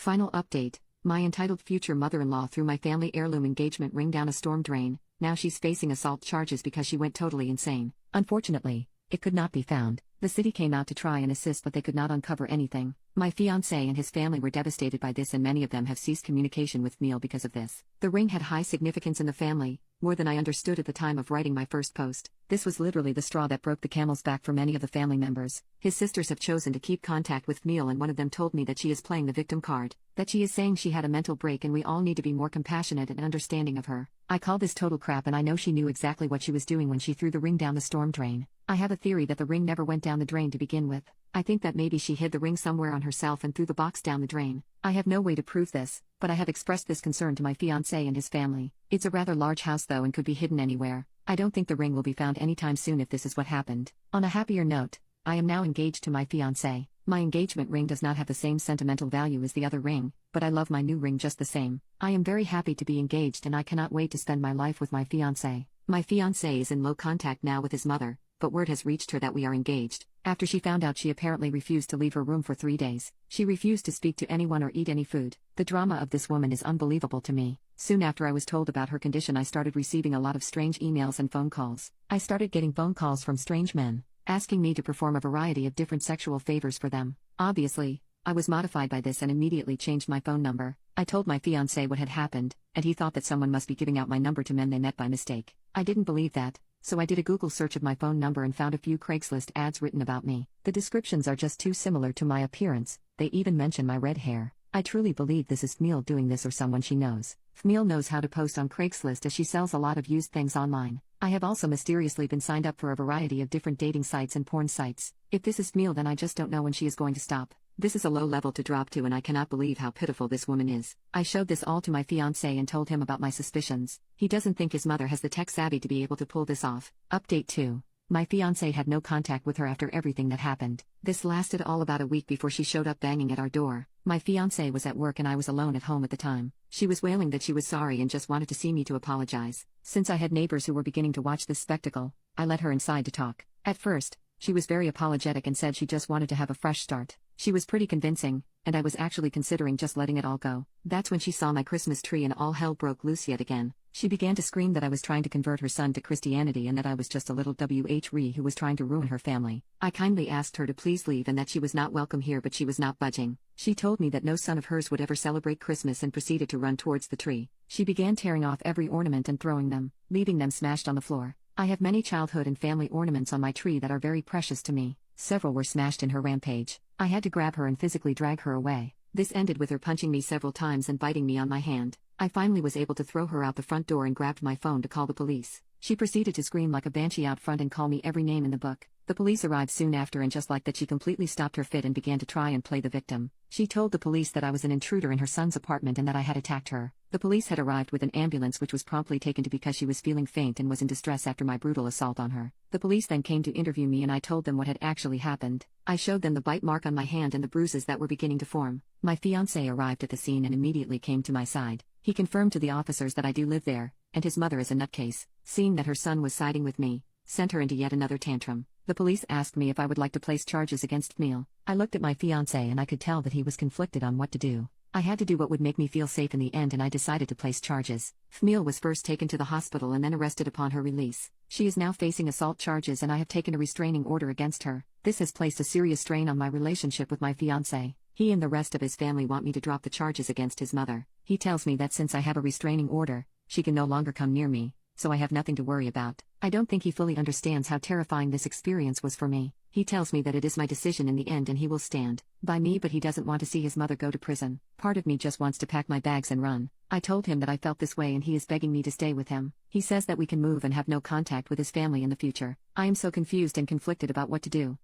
Final update: my entitled future mother-in-law threw my family heirloom engagement ring down a storm drain. Now she's facing assault charges because she went totally insane. Unfortunately, it could not be found. The city came out to try and assist, but they could not uncover anything. My fiancé and his family were devastated by this, and many of them have ceased communication with Neil because of this. The ring had high significance in the family, more than I understood at the time of writing my first post. This was literally the straw that broke the camel's back for many of the family members. His sisters have chosen to keep contact with Neil, and one of them told me that she is playing the victim card, that she is saying she had a mental break and we all need to be more compassionate and understanding of her. I call this total crap, and I know she knew exactly what she was doing when she threw the ring down the storm drain. I have a theory that the ring never went down the drain to begin with. I think that maybe she hid the ring somewhere on herself and threw the box down the drain. I have no way to prove this, but I have expressed this concern to my fiancé and his family. It's a rather large house though and could be hidden anywhere. I don't think the ring will be found anytime soon if this is what happened. On a happier note, I am now engaged to my fiancé. My engagement ring does not have the same sentimental value as the other ring, but I love my new ring just the same. I am very happy to be engaged and I cannot wait to spend my life with my fiancé. My fiancé is in low contact now with his mother, but word has reached her that we are engaged. After she found out, she apparently refused to leave her room for 3 days. She refused to speak to anyone or eat any food. The drama of this woman is unbelievable to me. Soon after I was told about her condition, I started receiving a lot of strange emails and phone calls. I started getting phone calls from strange men, asking me to perform a variety of different sexual favors for them. Obviously, I was modified by this and immediately changed my phone number. I told my fiancé what had happened, and he thought that someone must be giving out my number to men they met by mistake. I didn't believe that, so I did a Google search of my phone number and found a few Craigslist ads written about me. The descriptions are just too similar to my appearance. They even mention my red hair. I truly believe this is Fmeel doing this, or someone she knows. Fmeel knows how to post on Craigslist, as she sells a lot of used things online. I have also mysteriously been signed up for a variety of different dating sites and porn sites. If this is Fmeel, then I just don't know when she is going to stop. This is a low level to drop to, and I cannot believe how pitiful this woman is. I showed this all to my fiancé and told him about my suspicions. He doesn't think his mother has the tech savvy to be able to pull this off. Update 2. My fiancé had no contact with her after everything that happened. This lasted all about a week before she showed up banging at our door. My fiancé was at work and I was alone at home at the time. She was wailing that she was sorry and just wanted to see me to apologize. Since I had neighbors who were beginning to watch this spectacle, I let her inside to talk. At first, she was very apologetic and said she just wanted to have a fresh start. She was pretty convincing, and I was actually considering just letting it all go. That's when she saw my Christmas tree and all hell broke loose yet again. She began to scream that I was trying to convert her son to Christianity and that I was just a little whore who was trying to ruin her family. I kindly asked her to please leave and that she was not welcome here, but she was not budging. She told me that no son of hers would ever celebrate Christmas and proceeded to run towards the tree. She began tearing off every ornament and throwing them, leaving them smashed on the floor. I have many childhood and family ornaments on my tree that are very precious to me. Several were smashed in her rampage. I had to grab her and physically drag her away. This ended with her punching me several times and biting me on my hand. I finally was able to throw her out the front door and grabbed my phone to call the police. She proceeded to scream like a banshee out front and call me every name in the book. The police arrived soon after, and just like that she completely stopped her fit and began to try and play the victim. She told the police that I was an intruder in her son's apartment and that I had attacked her. The police had arrived with an ambulance, which was promptly taken to because she was feeling faint and was in distress after my brutal assault on her. The police then came to interview me and I told them what had actually happened. I showed them the bite mark on my hand and the bruises that were beginning to form. My fiancé arrived at the scene and immediately came to my side. He confirmed to the officers that I do live there, and his mother is a nutcase. Seeing that her son was siding with me, sent her into yet another tantrum. The police asked me if I would like to place charges against Fmeel. I looked at my fiancé and I could tell that he was conflicted on what to do. I had to do what would make me feel safe in the end, and I decided to place charges. Fmeel was first taken to the hospital and then arrested upon her release. She is now facing assault charges and I have taken a restraining order against her. This has placed a serious strain on my relationship with my fiancé. He and the rest of his family want me to drop the charges against his mother. He tells me that since I have a restraining order, she can no longer come near me, so I have nothing to worry about. I don't think he fully understands how terrifying this experience was for me. He tells me that it is my decision in the end and he will stand by me, but he doesn't want to see his mother go to prison. Part of me just wants to pack my bags and run. I told him that I felt this way and he is begging me to stay with him. He says that we can move and have no contact with his family in the future. I am so confused and conflicted about what to do.